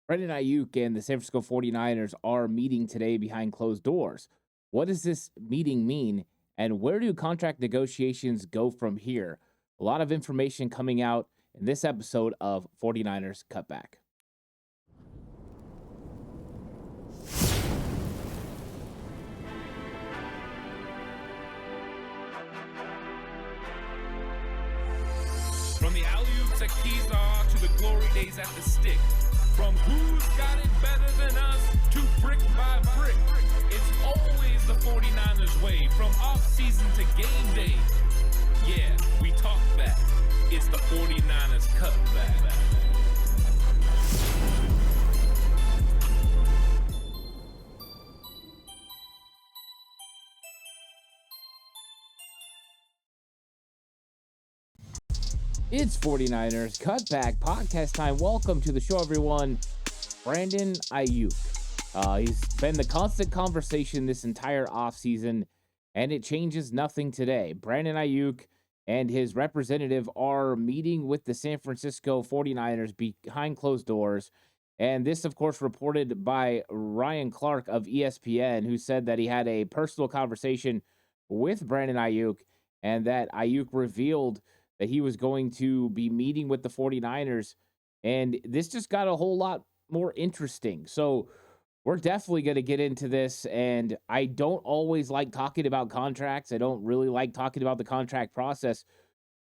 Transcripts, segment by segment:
Brandon Aiyuk and the San Francisco 49ers are meeting today behind closed doors. What does this meeting mean, and where do contract negotiations go from here? A lot of information coming out in this episode of 49ers Cutback. From the Aiuyk to Kizar to the glory days at the stick. From who's got it better than us to brick by brick. It's always the 49ers way. From off-season to game day. Yeah, we talk back. It's the 49ers Cutback. It's 49ers Cutback podcast time. Welcome to the show, everyone. Brandon Aiyuk. He's been the constant conversation this entire offseason, and it changes nothing today. Brandon Aiyuk and his representative are meeting with the San Francisco 49ers behind closed doors. And this, of course, reported by Ryan Clark of ESPN, who said that he had a personal conversation with Brandon Aiyuk and that Aiyuk revealed that he was going to be meeting with the 49ers. And this just got a whole lot more interesting. So we're definitely going to get into this. And I don't always like talking about contracts. I don't really like talking about the contract process.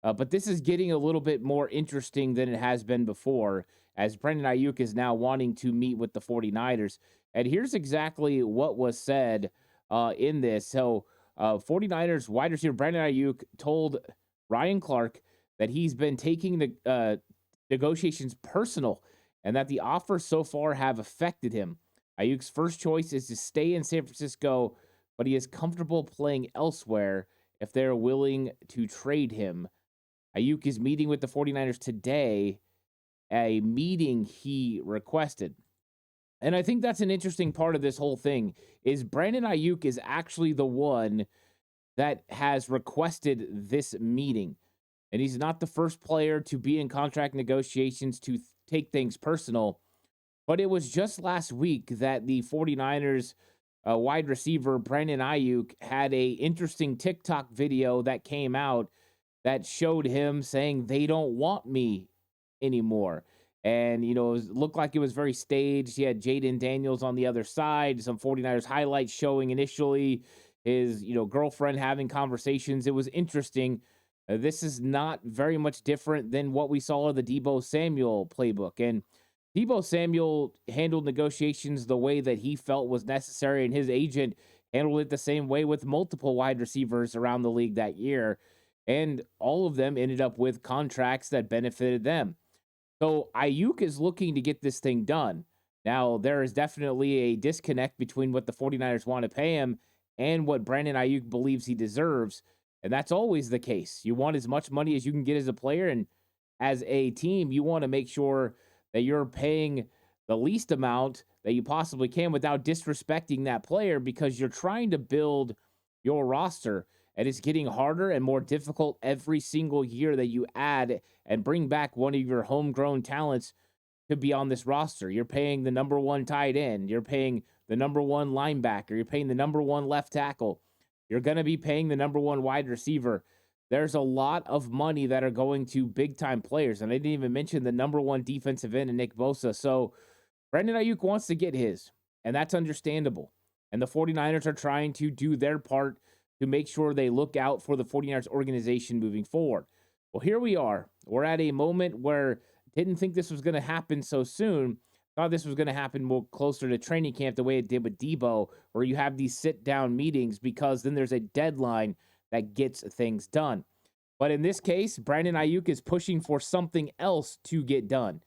But this is getting a little bit more interesting than it has been before, as Brandon Aiyuk is now wanting to meet with the 49ers. And here's exactly what was said in this. So 49ers wide receiver Brandon Aiyuk told Ryan Clark that he's been taking the negotiations personal and that the offers so far have affected him. Aiyuk's first choice is to stay in San Francisco, but he is comfortable playing elsewhere if they're willing to trade him. Aiyuk is meeting with the 49ers today, a meeting he requested. And I think that's an interesting part of this whole thing is Brandon Aiyuk is actually the one that has requested this meeting. And he's not the first player to be in contract negotiations to take things personal. But it was just last week that the 49ers wide receiver Brandon Aiyuk had a interesting TikTok video that came out that showed him saying they don't want me anymore. And, it looked like it was very staged. He had Jaden Daniels on the other side, some 49ers highlights showing initially his, girlfriend having conversations. It was interesting. This is not very much different than what we saw of the Deebo Samuel playbook. And Deebo Samuel handled negotiations the way that he felt was necessary, and his agent handled it the same way with multiple wide receivers around the league that year. And all of them ended up with contracts that benefited them. So Aiyuk is looking to get this thing done. Now, there is definitely a disconnect between what the 49ers want to pay him and what Brandon Aiyuk believes he deserves. And that's always the case. You want as much money as you can get as a player. And as a team, you want to make sure that you're paying the least amount that you possibly can without disrespecting that player, because you're trying to build your roster. And it's getting harder and more difficult every single year that you add and bring back one of your homegrown talents to be on this roster. You're paying the number one tight end. You're paying the number one linebacker. You're paying the number one left tackle. You're going to be paying the number one wide receiver. There's a lot of money that are going to big-time players. And I didn't even mention the number one defensive end in Nick Bosa. So Brandon Aiyuk wants to get his, and that's understandable. And the 49ers are trying to do their part to make sure they look out for the 49ers organization moving forward. Well, here we are. We're at a moment where didn't think this was going to happen so soon. Thought this was going to happen more closer to training camp the way it did with Deebo, where you have these sit-down meetings because then there's a deadline that gets things done. But in this case, Brandon Aiyuk is pushing for something else to get done.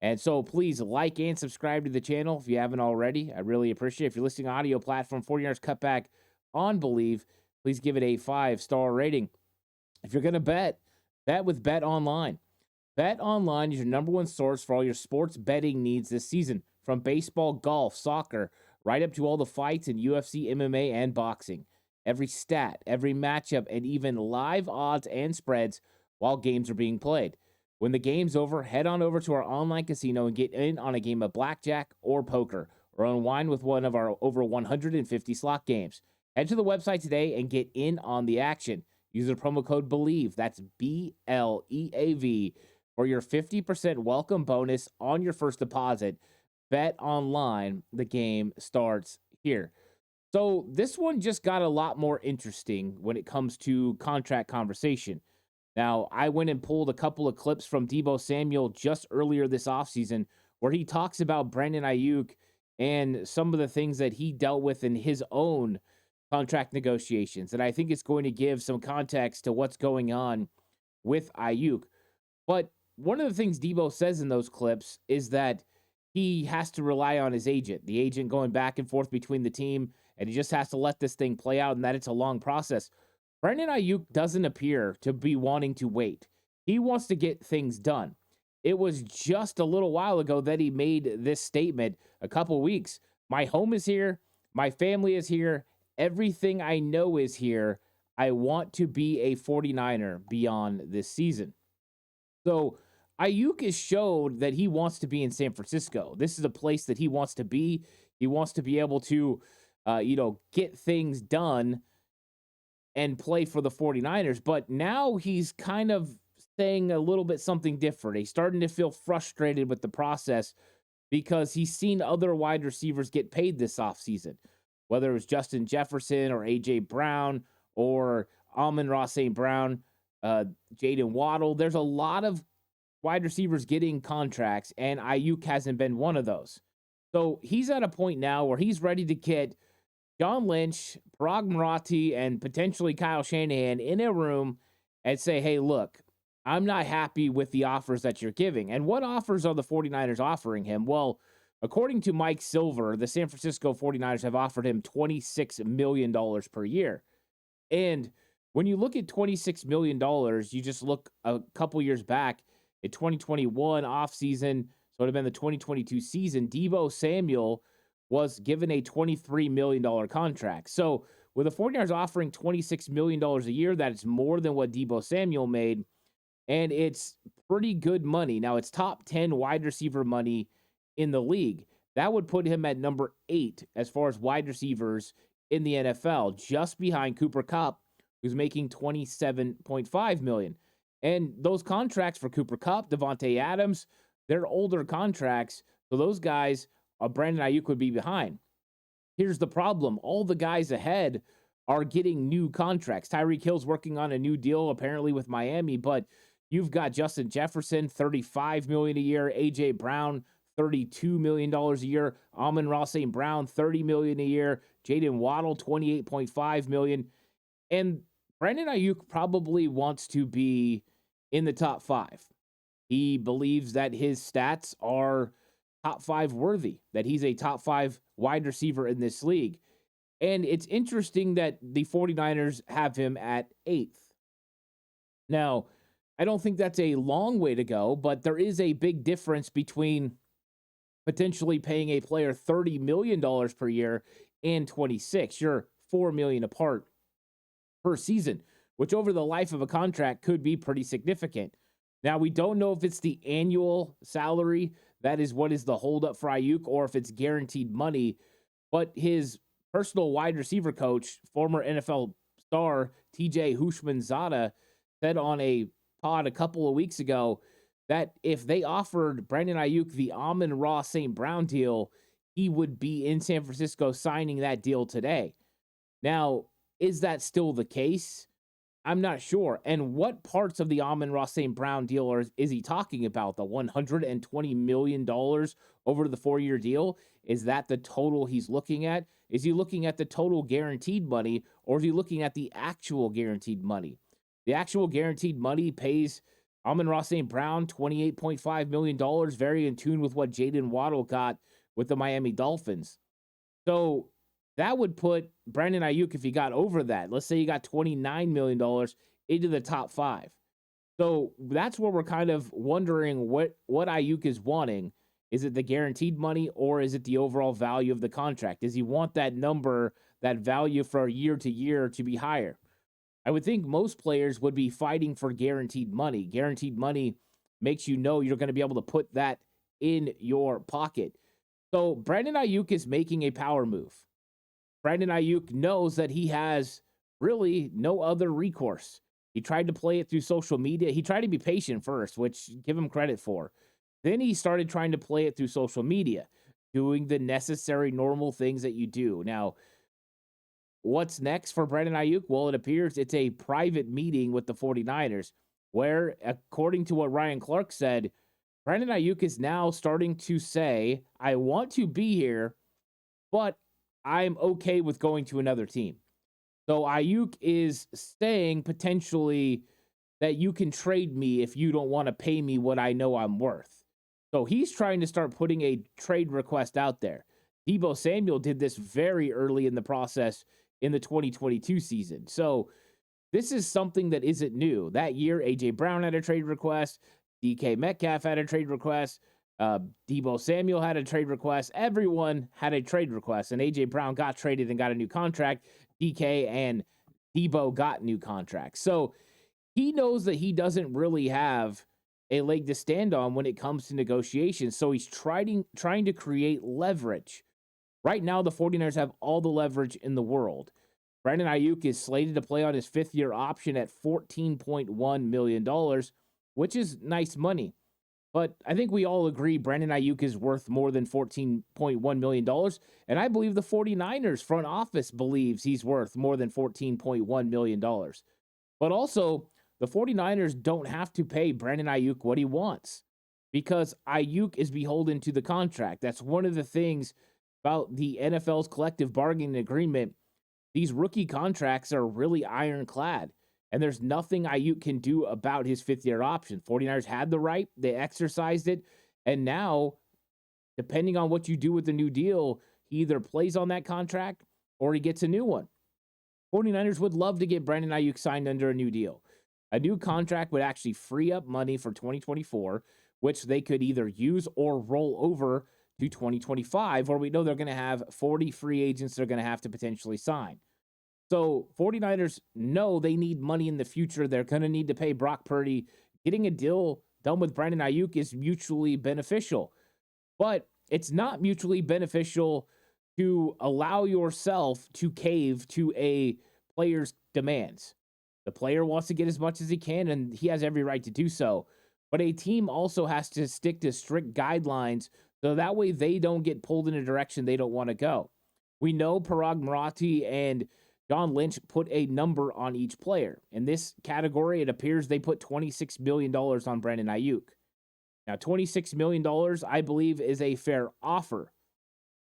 And so please like and subscribe to the channel if you haven't already. I really appreciate it. If you're listening on audio platform, 49ers Cutback on Believe, please give it a 5-star rating. If you're going to bet with Bet Online. Bet Online is your number one source for all your sports betting needs this season, from baseball, golf, soccer, right up to all the fights in UFC, MMA, and boxing. Every stat, every matchup, and even live odds and spreads while games are being played. When the game's over, head on over to our online casino and get in on a game of blackjack or poker, or unwind with one of our over 150 slot games. Head to the website today and get in on the action. Use the promo code BELIEVE, that's BLEAV, for your 50% welcome bonus on your first deposit. Bet online, the game starts here. So this one just got a lot more interesting when it comes to contract conversation. Now, I went and pulled a couple of clips from Deebo Samuel just earlier this offseason where he talks about Brandon Aiyuk and some of the things that he dealt with in his own contract negotiations. And I think it's going to give some context to what's going on with Aiyuk. But one of the things Deebo says in those clips is that he has to rely on his agent, the agent going back and forth between the team, and he just has to let this thing play out and that it's a long process. Brandon Aiyuk doesn't appear to be wanting to wait. He wants to get things done. It was just a little while ago that he made this statement, a couple weeks. My home is here. My family is here. Everything I know is here. I want to be a 49er beyond this season. So Aiyuk has showed that he wants to be in San Francisco. This is a place that he wants to be. He wants to be able to, get things done and play for the 49ers. But now he's kind of saying a little bit something different. He's starting to feel frustrated with the process because he's seen other wide receivers get paid this offseason, whether it was Justin Jefferson or A.J. Brown or Amon-Ra St. Brown, Jaden Waddle. There's a lot of wide receivers getting contracts, and Aiyuk hasn't been one of those. So he's at a point now where he's ready to get John Lynch, Parag Marathi, and potentially Kyle Shanahan in a room and say, hey, look, I'm not happy with the offers that you're giving. And what offers are the 49ers offering him? Well, according to Mike Silver, the San Francisco 49ers have offered him $26 million per year. And when you look at $26 million, you just look a couple years back at 2021 offseason, so it would have been the 2022 season, Deebo Samuel was given a $23 million contract. So with the 49ers offering $26 million a year, that's more than what Deebo Samuel made, and it's pretty good money. Now, it's top 10 wide receiver money in the league. That would put him at number 8 as far as wide receivers in the NFL, just behind Cooper Kupp, who's making $27.5 million. And those contracts for Cooper Kupp, Devontae Adams, they're older contracts, so those guys, Brandon Aiyuk would be behind. Here's the problem. All the guys ahead are getting new contracts. Tyreek Hill's working on a new deal, apparently, with Miami, but you've got Justin Jefferson, $35 million a year, A.J. Brown, $32 million a year, Amon-Ra St. Brown, $30 million a year, Jaden Waddle, $28.5 million, and Brandon Aiyuk probably wants to be in the top 5. He believes that his stats are top 5 worthy, that he's a top 5 wide receiver in this league. And it's interesting that the 49ers have him at 8th. Now, I don't think that's a long way to go, but there is a big difference between potentially paying a player $30 million per year and 26. You're $4 million apart per season, which over the life of a contract could be pretty significant. Now, we don't know if it's the annual salary that is what is the holdup for Aiyuk, or if it's guaranteed money. But his personal wide receiver coach, former NFL star TJ Hushmanzada, said on a pod a couple of weeks ago that if they offered Brandon Aiyuk the Amon-Ra St. Brown deal, he would be in San Francisco signing that deal today. Now, is that still the case? I'm not sure. And what parts of the Amon-Ra St. Brown deal is he talking about? The $120 million over the 4-year deal? Is that the total he's looking at? Is he looking at the total guaranteed money, or is he looking at the actual guaranteed money? The actual guaranteed money pays Amon-Ra St. Brown $28.5 million, very in tune with what Jaden Waddle got with the Miami Dolphins. So that would put Brandon Aiyuk, if he got over that, let's say he got $29 million, into the top 5. So that's where we're kind of wondering what Aiyuk is wanting. Is it the guaranteed money, or is it the overall value of the contract? Does he want that number, that value for year to year to be higher? I would think most players would be fighting for guaranteed money. Guaranteed money makes you know you're going to be able to put that in your pocket. So Brandon Aiyuk is making a power move. Brandon Aiyuk knows that he has really no other recourse. He tried to play it through social media. He tried to be patient first, which give him credit for. Then he started trying to play it through social media, doing the necessary normal things that you do. Now, what's next for Brandon Aiyuk? Well, it appears it's a private meeting with the 49ers where, according to what Ryan Clark said, Brandon Aiyuk is now starting to say, I want to be here, but I'm okay with going to another team. So Aiyuk is saying potentially that you can trade me if you don't want to pay me what I know I'm worth. So he's trying to start putting a trade request out there. Deebo Samuel did this very early in the process in the 2022 season. So this is something that isn't new. That year, A.J. Brown had a trade request. DK Metcalf had a trade request. Deebo Samuel had a trade request. Everyone had a trade request. And A.J. Brown got traded and got a new contract. DK and Deebo got new contracts. So he knows that he doesn't really have a leg to stand on when it comes to negotiations. So he's trying to create leverage. Right now, the 49ers have all the leverage in the world. Brandon Aiyuk is slated to play on his fifth-year option at $14.1 million, which is nice money. But I think we all agree Brandon Aiyuk is worth more than $14.1 million. And I believe the 49ers front office believes he's worth more than $14.1 million. But also, the 49ers don't have to pay Brandon Aiyuk what he wants because Aiyuk is beholden to the contract. That's one of the things about the NFL's collective bargaining agreement. These rookie contracts are really ironclad. And there's nothing Aiyuk can do about his fifth-year option. 49ers had the right. They exercised it. And now, depending on what you do with the new deal, he either plays on that contract or he gets a new one. 49ers would love to get Brandon Aiyuk signed under a new deal. A new contract would actually free up money for 2024, which they could either use or roll over to 2025, where we know they're going to have 40 free agents they're going to have to potentially sign. So 49ers know they need money in the future. They're going to need to pay Brock Purdy. Getting a deal done with Brandon Aiyuk is mutually beneficial. But it's not mutually beneficial to allow yourself to cave to a player's demands. The player wants to get as much as he can, and he has every right to do so. But a team also has to stick to strict guidelines so that way they don't get pulled in a direction they don't want to go. We know Parag Marathi and John Lynch put a number on each player. In this category, it appears they put $26 million on Brandon Aiyuk. Now, $26 million, I believe, is a fair offer.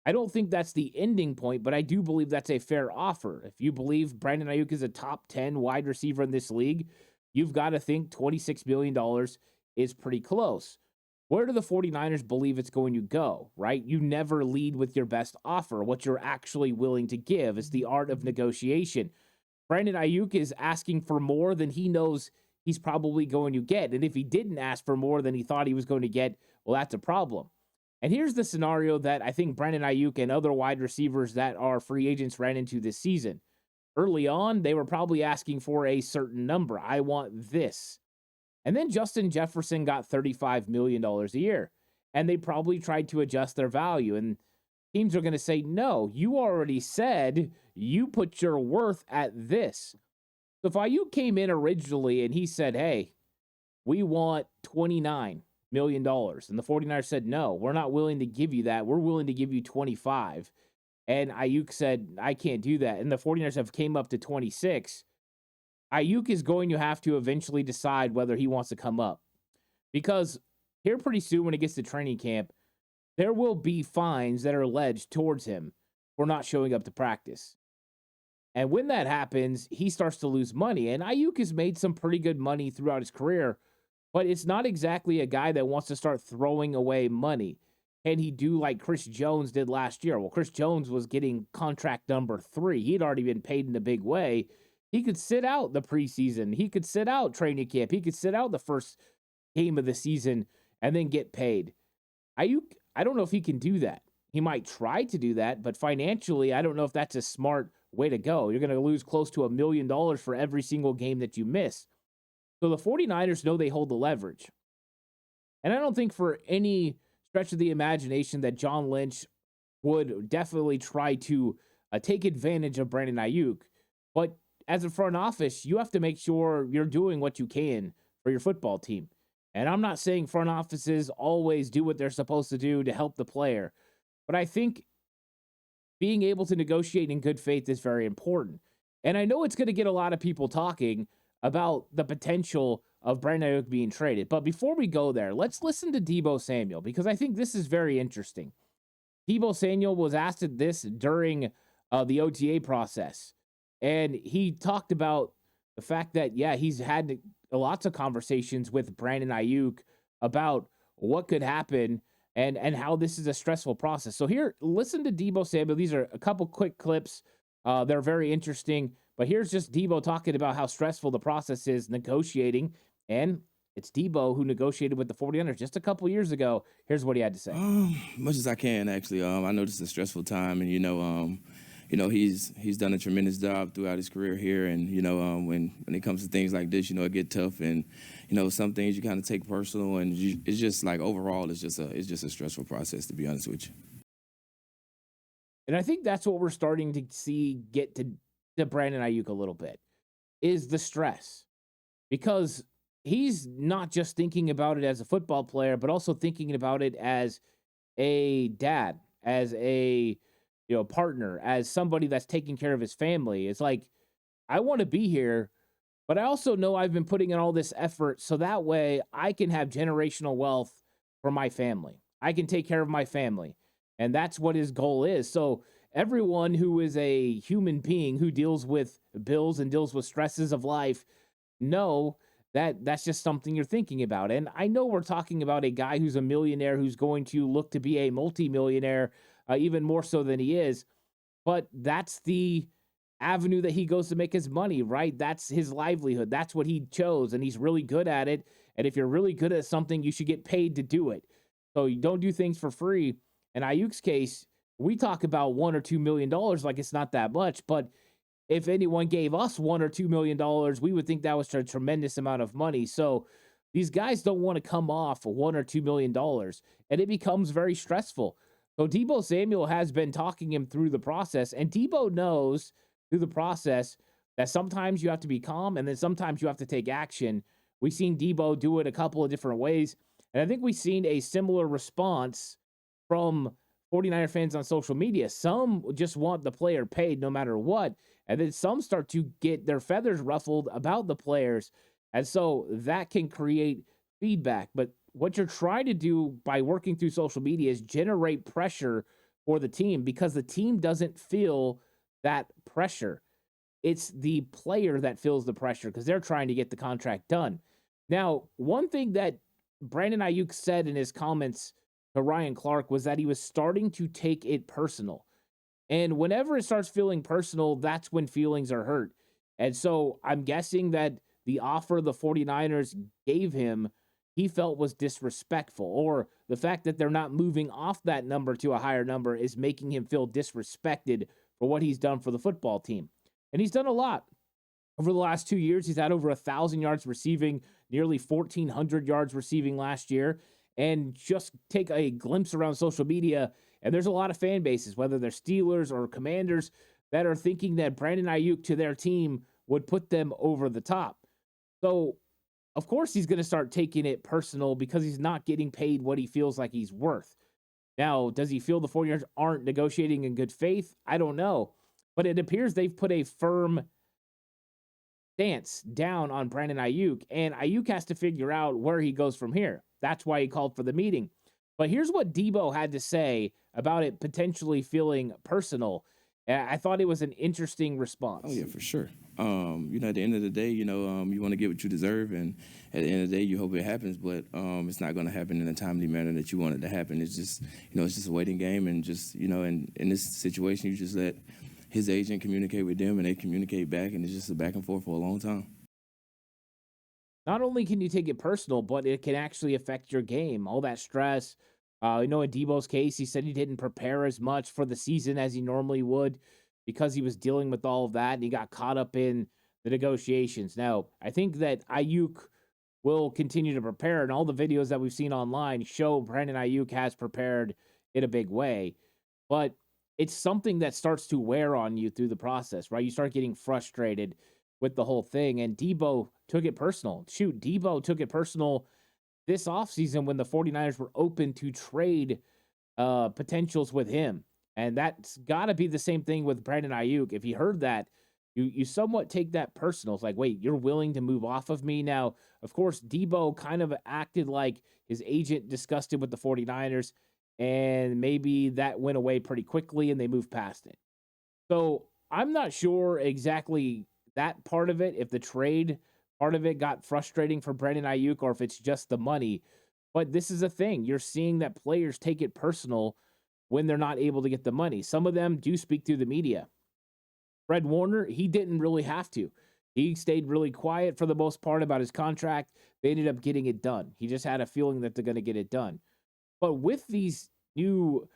I don't think that's the ending point, but I do believe that's a fair offer. If you believe Brandon Aiyuk is a top 10 wide receiver in this league, you've got to think $26 million is pretty close. Where do the 49ers believe it's going to go, right? You never lead with your best offer, what you're actually willing to give. It's the art of negotiation. Brandon Aiyuk is asking for more than he knows he's probably going to get. And if he didn't ask for more than he thought he was going to get, well, that's a problem. And here's the scenario that I think Brandon Aiyuk and other wide receivers that are free agents ran into this season. Early on, they were probably asking for a certain number. I want this. And then Justin Jefferson got $35 million a year. And they probably tried to adjust their value. And teams are going to say, no, you already said you put your worth at this. So if Aiyuk came in originally and he said, hey, we want $29 million. And the 49ers said, no, we're not willing to give you that. We're willing to give you 25. And Aiyuk said, I can't do that. And the 49ers have came up to 26. Aiyuk is going to have to eventually decide whether he wants to come up. Because here pretty soon when it gets to training camp, there will be fines that are alleged towards him for not showing up to practice. And when that happens, he starts to lose money. And Aiyuk has made some pretty good money throughout his career, but it's not exactly a guy that wants to start throwing away money. Can he do like Chris Jones did last year? Well, Chris Jones was getting contract number 3. He'd already been paid in a big way. He could sit out the preseason. He could sit out training camp. He could sit out the first game of the season and then get paid. Aiyuk, I don't know if he can do that. He might try to do that, but financially, I don't know if that's a smart way to go. You're going to lose close to $1 million for every single game that you miss. So the 49ers know they hold the leverage. And I don't think for any stretch of the imagination that John Lynch would definitely try to take advantage of Brandon Ayuk. But as a front office, you have to make sure you're doing what you can for your football team. And I'm not saying front offices always do what they're supposed to do to help the player, but I think being able to negotiate in good faith is very important. And I know it's going to get a lot of people talking about the potential of Brandon Ayuk being traded. But before we go there, let's listen to Deebo Samuel because I think this is very interesting. Deebo Samuel was asked this during the OTA process, and he talked about the fact that, yeah, he's had lots of conversations with Brandon Ayuk about what could happen and how this is a stressful process. So here, listen to Deebo Samuel. These are a couple quick clips. They're very interesting. But here's just Deebo talking about how stressful the process is negotiating. And it's Deebo who negotiated with the 49ers just a couple years ago. Here's what he had to say. Much as I can, actually. I know this is a stressful time, and he's done a tremendous job throughout his career here. And when it comes to things like this, it get tough, and some things you kind of take personal, and it's just like overall, it's just a stressful process, to be honest with you. And I think that's what we're starting to see get to Brandon Ayuk a little bit is the stress, because he's not just thinking about it as a football player, but also thinking about it as a dad, as a partner, as somebody that's taking care of his family. It's like, I want to be here, but I also know I've been putting in all this effort so that way I can have generational wealth for my family. I can take care of my family. And that's what his goal is. So everyone who is a human being who deals with bills and deals with stresses of life know that that's just something you're thinking about. And I know we're talking about a guy who's a millionaire who's going to look to be a multimillionaire, even more so than he is. But that's the avenue that he goes to make his money, right? That's his livelihood. That's what he chose, and he's really good at it. And if you're really good at something, you should get paid to do it. So you don't do things for free. In Ayuk's case, we talk about $1 or $2 million like it's not that much, but if anyone gave us $1 or $2 million, we would think that was a tremendous amount of money. So these guys don't want to come off $1 or $2 million, and it becomes very stressful. So Deebo Samuel has been talking him through the process, and Deebo knows through the process that sometimes you have to be calm, and then sometimes you have to take action. We've seen Deebo do it a couple of different ways, and I think we've seen a similar response from 49er fans on social media. Some just want the player paid no matter what, and then some start to get their feathers ruffled about the players, and so that can create feedback. But what you're trying to do by working through social media is generate pressure for the team, because the team doesn't feel that pressure. It's the player that feels the pressure because they're trying to get the contract done. Now, one thing that Brandon Ayuk said in his comments to Ryan Clark was that he was starting to take it personal. And whenever it starts feeling personal, that's when feelings are hurt. And so I'm guessing that the offer the 49ers gave him, he felt was disrespectful, or the fact that they're not moving off that number to a higher number is making him feel disrespected for what he's done for the football team. And he's done a lot. Over the last 2 years, he's had over 1,000 yards receiving, nearly 1,400 yards receiving last year. And just take a glimpse around social media, and there's a lot of fan bases, whether they're Steelers or Commanders, that are thinking that Brandon Ayuk to their team would put them over the top. So, of course, he's going to start taking it personal because he's not getting paid what he feels like he's worth. Now, does he feel the 49ers aren't negotiating in good faith? I don't know. But it appears they've put a firm stance down on Brandon Ayuk, and Ayuk has to figure out where he goes from here. That's why he called for the meeting. But here's what Deebo had to say about it potentially feeling personal. I thought it was an interesting response. Oh, yeah, for sure. At the end of the day, you want to get what you deserve, and at the end of the day, you hope it happens, but it's not going to happen in a timely manner that you want it to happen. It's just, it's just a waiting game, and just, in this situation, you just let his agent communicate with them, and they communicate back, and it's just a back and forth for a long time. Not only can you take it personal, but it can actually affect your game. All that stress. In Deebo's case, he said he didn't prepare as much for the season as he normally would because he was dealing with all of that, and he got caught up in the negotiations. Now, I think that Aiuyk will continue to prepare. And all the videos that we've seen online show Brandon Aiyuk has prepared in a big way. But it's something that starts to wear on you through the process, right? You start getting frustrated with the whole thing. And Debo took it personal. Shoot, Debo took it personal this offseason when the 49ers were open to trade potentials with him. And that's got to be the same thing with Brandon Aiyuk. If he heard that, you somewhat take that personal. It's like, wait, you're willing to move off of me? Now, of course, Debo kind of acted like his agent discussed it with the 49ers, and maybe that went away pretty quickly and they moved past it. So I'm not sure exactly that part of it, if the trade part of it got frustrating for Brandon Aiyuk or if it's just the money. But this is a thing. You're seeing that players take it personal when they're not able to get the money. Some of them do speak through the media. Fred Warner, he didn't really have to. He stayed really quiet for the most part about his contract. They ended up getting it done. He just had a feeling that they're going to get it done. But with these new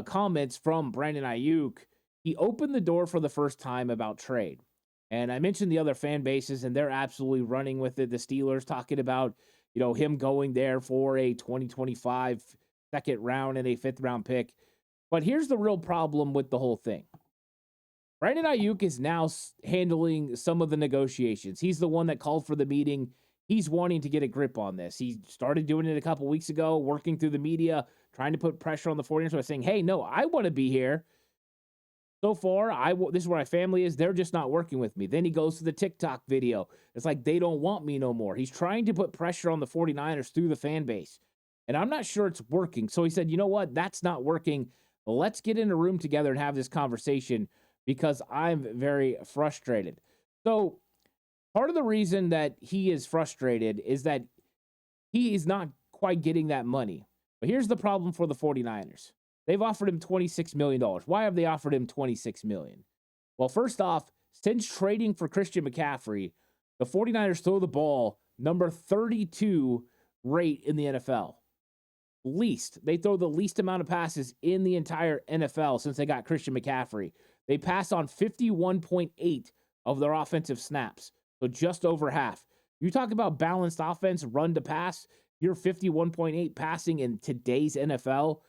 comments from Brandon Aiyuk, he opened the door for the first time about trade. And I mentioned the other fan bases, and they're absolutely running with it. The Steelers talking about, him going there for a 2025 second round and a fifth round pick. But here's the real problem with the whole thing. Brandon Aiyuk is now handling some of the negotiations. He's the one that called for the meeting. He's wanting to get a grip on this. He started doing it a couple weeks ago, working through the media, trying to put pressure on the 49ers by saying, hey, no, I want to be here. So far, this is where my family is. They're just not working with me. Then he goes to the TikTok video. It's like they don't want me no more. He's trying to put pressure on the 49ers through the fan base. And I'm not sure it's working. So he said, you know what? That's not working. Let's get in a room together and have this conversation because I'm very frustrated. So part of the reason that he is frustrated is that he is not quite getting that money. But here's the problem for the 49ers. They've offered him $26 million. Why have they offered him $26 million? Well, first off, since trading for Christian McCaffrey, the 49ers throw the ball number 32 rate in the NFL. They throw the least amount of passes in the entire NFL since they got Christian McCaffrey. They pass on 51.8 of their offensive snaps, so just over half. You talk about balanced offense, run to pass, you're 51.8 passing in today's NFL.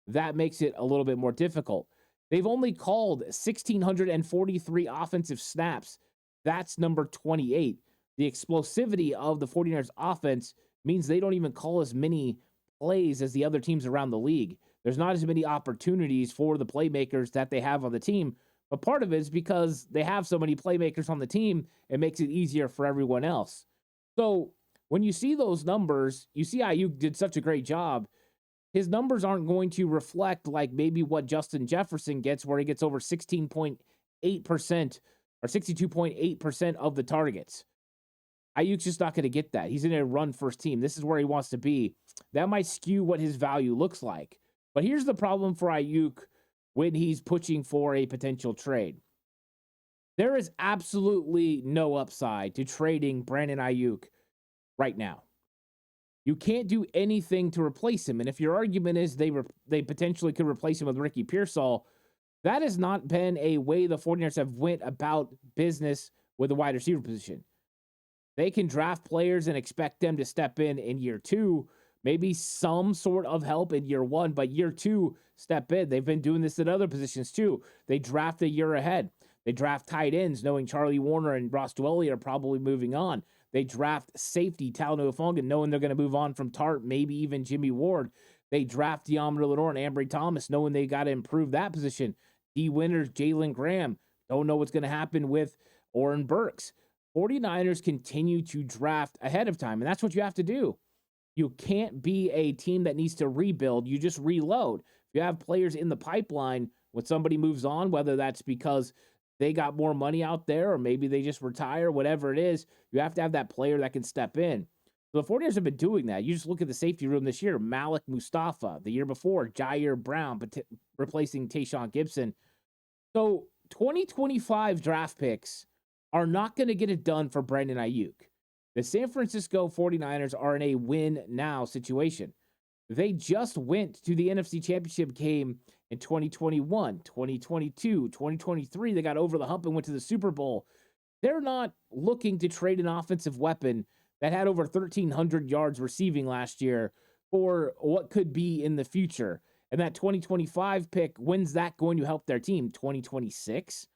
That makes it a little bit more difficult. They've only called 1,643 offensive snaps. That's number 28. The explosivity of the 49ers offense means they don't even call as many plays as the other teams around the league. There's not as many opportunities for the playmakers that they have on the team. But part of it is because they have so many playmakers on the team, it makes it easier for everyone else. So when you see those numbers, you see Aiyuk did such a great job. His numbers aren't going to reflect like maybe what Justin Jefferson gets, where he gets over 16.8% or 62.8% of the targets. Aiyuk's just not going to get that. He's in a run-first team. This is where he wants to be. That might skew what his value looks like. But here's the problem for Aiyuk when he's pushing for a potential trade. There is absolutely no upside to trading Brandon Aiyuk right now. You can't do anything to replace him. And if your argument is they potentially could replace him with Ricky Pearsall, that has not been a way the 49ers have went about business with the wide receiver position. They can draft players and expect them to step in year two, maybe some sort of help in year one, but year two, step in. They've been doing this at other positions too. They draft a year ahead. They draft tight ends, knowing Charlie Warner and Ross Dwelly are probably moving on. They draft safety, Talanoa Hufanga, knowing they're going to move on from Tart, maybe even Jimmy Ward. They draft Deommodore Lenoir and Ambry Thomas, knowing they got to improve that position. D. Winters, Jalen Graham, don't know what's going to happen with Oren Burks. 49ers continue to draft ahead of time, and that's what you have to do. You can't be a team that needs to rebuild. You just reload. If you have players in the pipeline, when somebody moves on, whether that's because they got more money out there or maybe they just retire, whatever it is, you have to have that player that can step in. So the 49ers have been doing that. You just look at the safety room this year, Malik Mustafa. The year before, Jair Brown replacing Tayshaun Gibson. So 2025 draft picks are not going to get it done for Brandon Aiyuk. The San Francisco 49ers are in a win-now situation. They just went to the NFC Championship game in 2021, 2022, 2023. They got over the hump and went to the Super Bowl. They're not looking to trade an offensive weapon that had over 1,300 yards receiving last year for what could be in the future. And that 2025 pick, when's that going to help their team? 2026?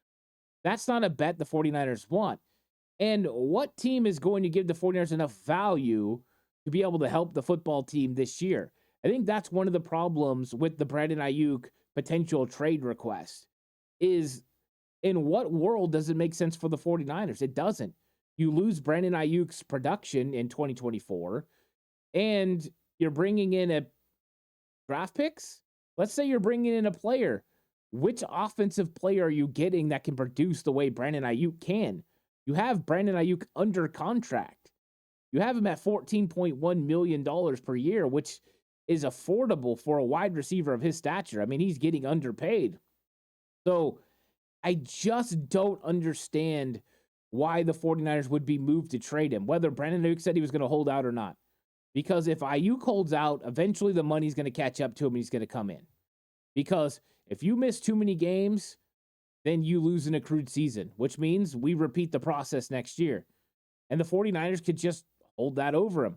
That's not a bet the 49ers want. And what team is going to give the 49ers enough value to be able to help the football team this year? I think that's one of the problems with the Brandon Aiyuk potential trade request is in what world does it make sense for the 49ers? It doesn't. You lose Brandon Aiyuk's production in 2024 and you're bringing in a draft picks. Let's say you're bringing in a player. Which offensive player are you getting that can produce the way Brandon Aiyuk can? You have Brandon Aiyuk under contract. You have him at $14.1 million per year, which is affordable for a wide receiver of his stature. I mean, he's getting underpaid. So I just don't understand why the 49ers would be moved to trade him, whether Brandon Aiyuk said he was going to hold out or not. Because if Aiyuk holds out, eventually the money's going to catch up to him and he's going to come in. Because if you miss too many games, then you lose an accrued season, which means we repeat the process next year. And the 49ers could just hold that over him.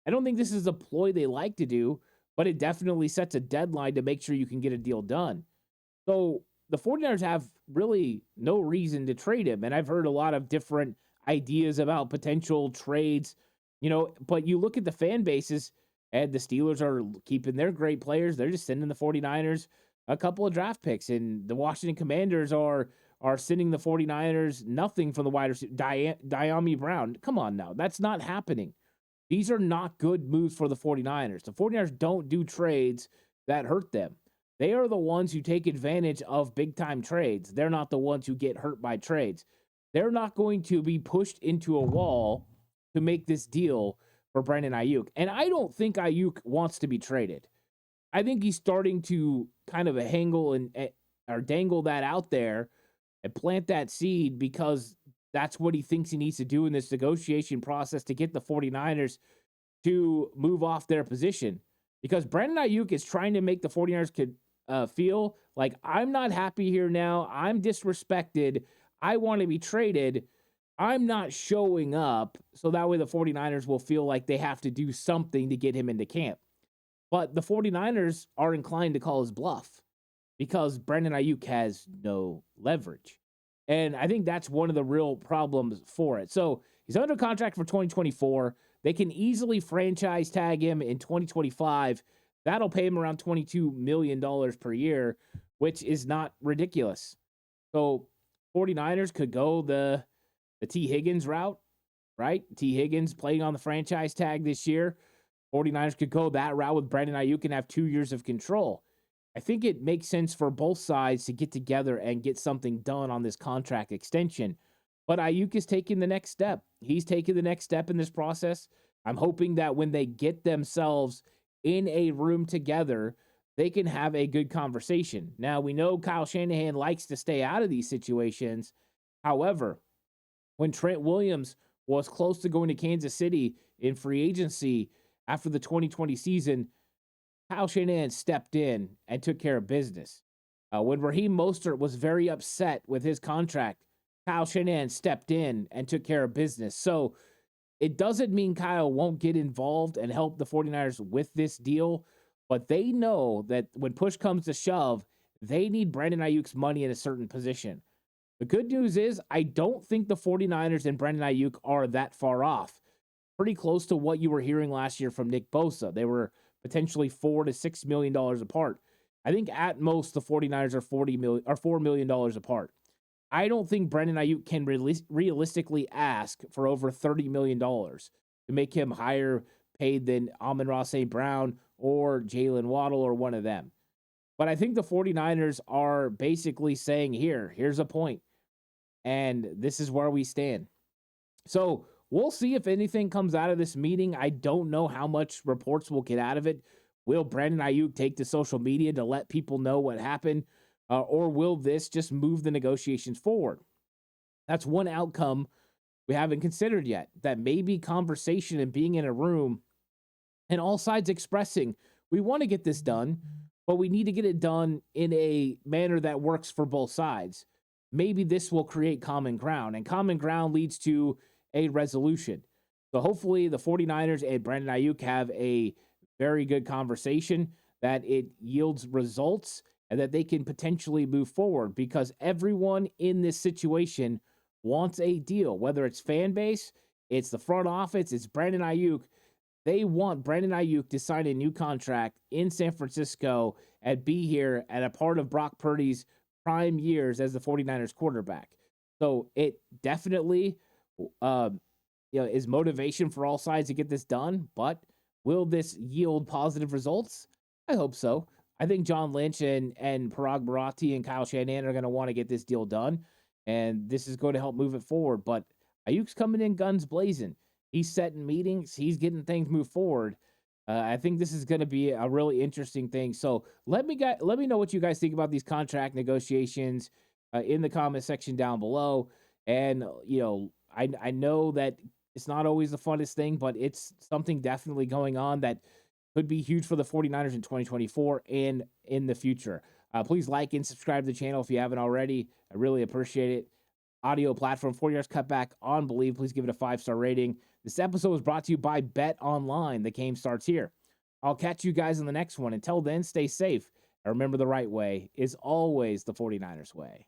I don't think this is a ploy they like to do, but it definitely sets a deadline to make sure you can get a deal done. So the 49ers have really no reason to trade him. And I've heard a lot of different ideas about potential trades, but you look at the fan bases and the Steelers are keeping their great players. They're just sending the 49ers a couple of draft picks, and the Washington Commanders are sending the 49ers nothing from the wide receiver, Dyami Brown. Come on now. That's not happening. These are not good moves for the 49ers. The 49ers don't do trades that hurt them. They are the ones who take advantage of big-time trades. They're not the ones who get hurt by trades. They're not going to be pushed into a wall to make this deal for Brandon Aiyuk. And I don't think Aiyuk wants to be traded. I think he's starting to kind of dangle that out there and plant that seed because that's what he thinks he needs to do in this negotiation process to get the 49ers to move off their position. Because Brandon Aiyuk is trying to make the 49ers feel like, I'm not happy here now. I'm disrespected. I want to be traded. I'm not showing up. So that way the 49ers will feel like they have to do something to get him into camp. But the 49ers are inclined to call his bluff because Brandon Aiyuk has no leverage. And I think that's one of the real problems for it. So he's under contract for 2024. They can easily franchise tag him in 2025. That'll pay him around $22 million per year, which is not ridiculous. So 49ers could go the T. Higgins route, right? T. Higgins playing on the franchise tag this year. 49ers could go that route with Brandon Aiyuk and have 2 years of control. I think it makes sense for both sides to get together and get something done on this contract extension. But Aiyuk is taking the next step. He's taking the next step in this process. I'm hoping that when they get themselves in a room together, they can have a good conversation. Now, we know Kyle Shanahan likes to stay out of these situations. However, when Trent Williams was close to going to Kansas City in free agency after the 2020 season, Kyle Shanahan stepped in and took care of business. When Raheem Mostert was very upset with his contract, Kyle Shanahan stepped in and took care of business. So it doesn't mean Kyle won't get involved and help the 49ers with this deal, but they know that when push comes to shove, they need Brandon Aiyuk's money in a certain position. The good news is I don't think the 49ers and Brandon Aiyuk are that far off. Pretty close to what you were hearing last year from Nick Bosa. They were potentially $4 to $6 million apart. I think at most the 49ers are $4 million apart. I don't think Brandon Aiyuk can realistically ask for over $30 million to make him higher paid than Amon-Ra St. Brown or Jalen Waddle or one of them. But I think the 49ers are basically saying, here's a point, and this is where we stand. So we'll see if anything comes out of this meeting. I don't know how much reports will get out of it. Will Brandon Aiyuk take to social media to let people know what happened? Or will this just move the negotiations forward? That's one outcome we haven't considered yet. That maybe conversation and being in a room and all sides expressing, we want to get this done, but we need to get it done in a manner that works for both sides. Maybe this will create common ground, and common ground leads to a resolution. So hopefully the 49ers and Brandon Aiyuk have a very good conversation, that it yields results, and that they can potentially move forward, because everyone in this situation wants a deal, whether it's fan base, it's the front office, it's Brandon Aiyuk. They want Brandon Aiyuk to sign a new contract in San Francisco and be here at a part of Brock Purdy's prime years as the 49ers quarterback. So it definitely uh, is motivation for all sides to get this done. But will this yield positive results? I hope so. I think John Lynch and Parag Bharati and Kyle Shanahan are going to want to get this deal done, and this is going to help move it forward. But Ayuk's coming in guns blazing. He's setting meetings. He's getting things moved forward. I think this is going to be a really interesting thing. So let me know what you guys think about these contract negotiations in the comment section down below. And I know that it's not always the funnest thing, but it's something definitely going on that could be huge for the 49ers in 2024 and in the future. Please like and subscribe to the channel if you haven't already. I really appreciate it. Audio platform, 4 yards cutback on Believe. Please give it a 5-star rating. This episode was brought to you by Bet Online. The game starts here. I'll catch you guys in the next one. Until then, stay safe. And remember, the right way is always the 49ers way.